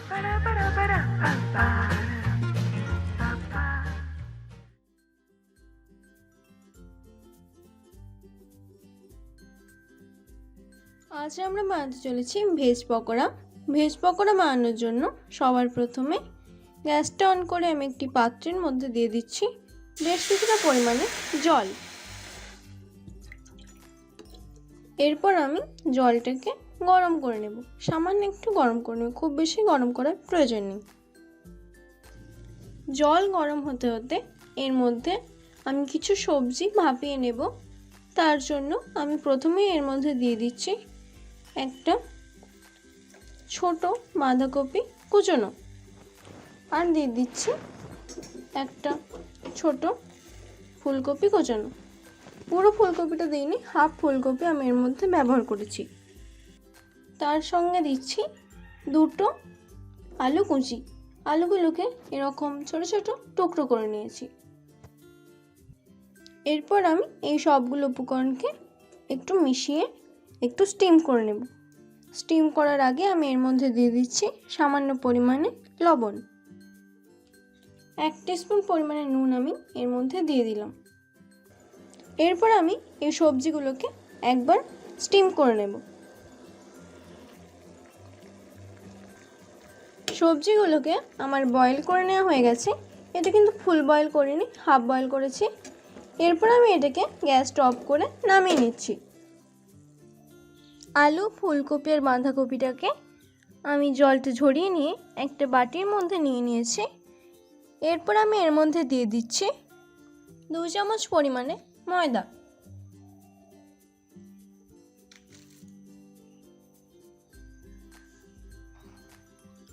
আজ আমরা বানাতে চলেছি ভেজ পকোড়া। ভেজ পকোড়া বানানোর জন্য সবার প্রথমে গ্যাসটা অন করে আমি একটি পাত্রের মধ্যে দিয়ে দিচ্ছি বেশ কিছুটা পরিমাণে জল। এরপর আমি জলটাকে গরম করে নেব, সামান্য একটু গরম করে নেব, খুব বেশি গরম করার প্রয়োজন নেই। জল গরম হতে হতে এর মধ্যে আমি কিছু সবজি ভাপিয়ে নেব। তার জন্য আমি প্রথমেই এর মধ্যে দিয়ে দিচ্ছি একটা ছোট বাঁধাকপি কুচনো, আর দিয়ে দিচ্ছি একটা ছোট ফুলকপি কুচনো। পুরো ফুলকপিটা দিইনি, হাফ ফুলকপি আমি এর মধ্যে ব্যবহার করেছি। তার সঙ্গে দিচ্ছি দুটো আলু কুচি। আলুগুলোকে এরকম ছোট ছোট টুকরো করে নিয়েছি। এরপর আমি এই সবগুলো উপকরণকে একটু মিশিয়ে একটু স্টিম করে নেব। স্টিম করার আগে আমি এর মধ্যে দিয়ে দিচ্ছি সামান্য পরিমাণে লবণ। 1 টিস্পুন পরিমাণে নুন আমি এর মধ্যে দিয়ে দিলাম। এরপর আমি এই সবজিগুলোকে একবার স্টিম করে নেব। সবজিগুলোকে আমার বয়েল করে নেওয়া হয়ে গেছে। এটা কিন্তু ফুল বয়েল করিনি, হাফ বয়েল করেছি। এরপর আমি এটাকে গ্যাসটা অফ করে নামিয়ে নিচ্ছি। আলু, ফুলকপি আর বাঁধাকপিটাকে আমি জলটা ঝরিয়ে নিয়ে একটা বাটির মধ্যে নিয়ে নিয়েছি। এরপর আমি এর মধ্যে দিয়ে দিচ্ছি 2 চামচ পরিমাণে ময়দা।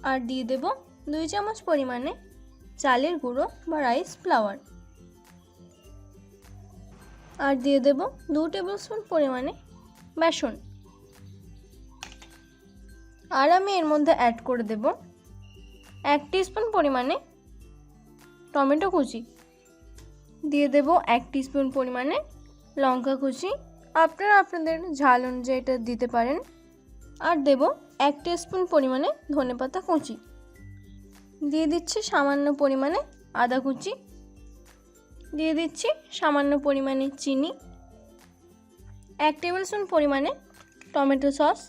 আর দিয়ে দেব 2 চামচ পরিমাণে চালের গুঁড়ো বা রাইস ফ্লাওয়ার। আর দিয়ে দেব 2 টেবিলস্পুন পরিমাণে বেসন। আর আমি এর মধ্যে অ্যাড করে দেব 1 টিস্পুন পরিমাণে টমেটো কুচি। দিয়ে দেব 1 টিস্পুন পরিমাণে লঙ্কা কুচি, আপনারা আপনাদের ঝাল অনুযায়ী এটা দিতে পারেন। আর দেব 1 টিস্পুন পরিমাণে ধনেপাতা কুচি। দিয়ে দিচ্ছি সামান্য পরিমাণে আদা কুচি। দিয়ে দিচ্ছি সামান্য পরিমাণে চিনি, 1 টেবিলস্পুন পরিমাণে টমেটো সস,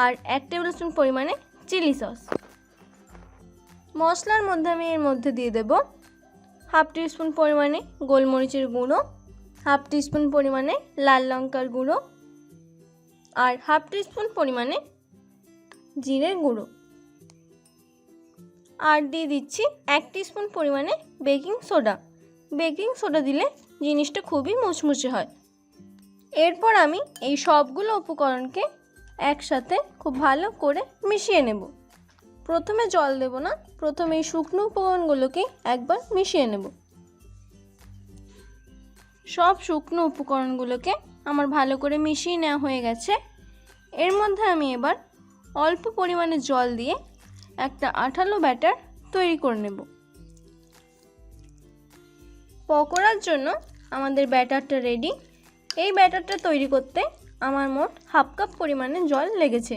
আর 1 টেবিলস্পুন পরিমাণে চিলি সস। মশলার মধ্যে আমি এর মধ্যে দিয়ে দেব হাফ টিস্পুন পরিমাণে গোলমরিচের গুঁড়ো, হাফ টিস্পুন পরিমাণে লাল লঙ্কার গুঁড়ো, আর হাফ টিস্পুন পরিমাণে জিরের গুঁড়ো। আর দিয়ে দিচ্ছি 1 টিস্পুন পরিমাণে বেকিং সোডা। বেকিং সোডা দিলে জিনিসটা খুবই মুচমুচে হয়। এরপর আমি এই সবগুলো উপকরণকে একসাথে খুব ভালো করে মিশিয়ে নেব। প্রথমে জল দেব না, প্রথমে এই শুকনো উপকরণগুলোকে একবার মিশিয়ে নেব। সব শুকনো উপকরণগুলোকে আমার ভালো করে মিশিয়ে নেওয়া হয়ে গেছে। এর মধ্যে আমি এবার অল্প পরিমাণে জল দিয়ে একটা আঠালো ব্যাটার তৈরি করে নেব। পকোড়ার জন্য আমাদের ব্যাটারটা রেডি। এই ব্যাটারটা তৈরি করতে আমার মোট হাফ কাপ পরিমাণে জল লেগেছে।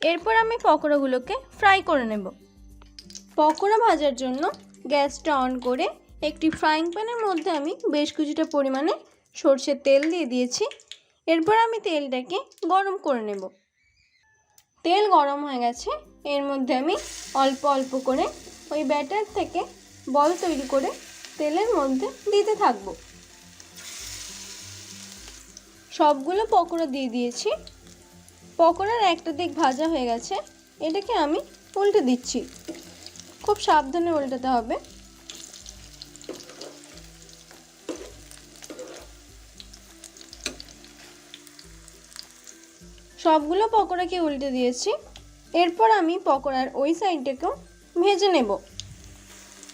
এরপর আমি পকোড়াগুলোকে ফ্রাই করে নেব। পকোড়া ভাজার জন্য গ্যাসটা অন করে একটি ফ্রাইং প্যানের মধ্যে আমি বেশ কিছুটা পরিমাণে সরষের তেল দিয়ে দিয়েছি। এরপর আমি তেলটাকে গরম করে নেব। তেল গরম হয়ে গেছে। এর মধ্যে আমি অল্প অল্প করে ওই ব্যাটার থেকে বল তৈরি করে তেলের মধ্যে দিতে থাকবো। সবগুলো পকোড়া দিয়ে দিয়েছি। পকোড়ার একটা দিক ভাজা হয়ে গেছে, এটাকে আমি উল্টে দিচ্ছি। খুব সাবধানে উল্টাতে হবে। সবগুলো পকোড়াকে উল্টে দিয়েছি। এরপর আমি পকোড়ার ওই সাইডটাকেও ভেজে নেব।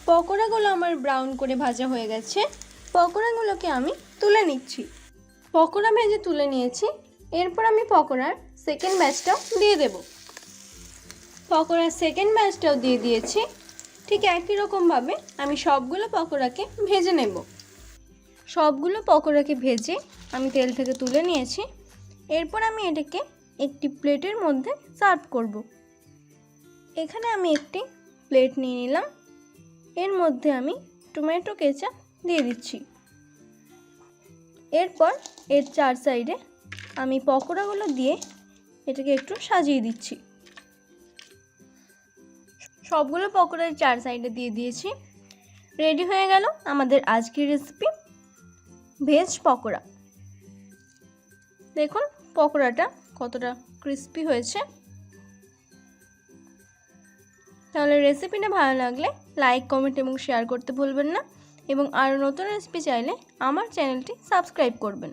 পকোড়াগুলো আমার ব্রাউন করে ভাজা হয়ে গেছে। পকোড়াগুলোকে আমি তুলে নিচ্ছি। পকোড়া ভেজে তুলে নিয়েছি। এরপর আমি পকোড়ার সেকেন্ড ব্যাচটাও দিয়ে দেব। পকোড়ার সেকেন্ড ব্যাচটাও দিয়ে দিয়েছি। ঠিক একই রকমভাবে আমি সবগুলো পকোড়াকে ভেজে নেব। সবগুলো পকোড়াকে ভেজে আমি তেল থেকে তুলে নিয়েছি। এরপর আমি এটাকে একটি প্লেটের মধ্যে সার্ভ করব। এখানে আমি একটি প্লেট নিয়ে নিলাম। এর মধ্যে আমি টমেটো কেচাপ দিয়ে দিচ্ছি। এরপর এর চার সাইডে আমি পকোড়াগুলো দিয়ে এটাকে একটু সাজিয়ে দিচ্ছি। সবগুলো পকোড়ার চার সাইডে দিয়ে দিয়েছি। রেডি হয়ে গেল আমাদের আজকের রেসিপি ভেজ পকোড়া। দেখুন পকোড়াটা কতটা ক্রিস্পি হয়েছে। তাহলে রেসিপিটা ভালো লাগলে লাইক, কমেন্ট এবং শেয়ার করতে ভুলবেন না, এবং আরও নতুন রেসিপি চাইলে আমার চ্যানেলটি সাবস্ক্রাইব করবেন।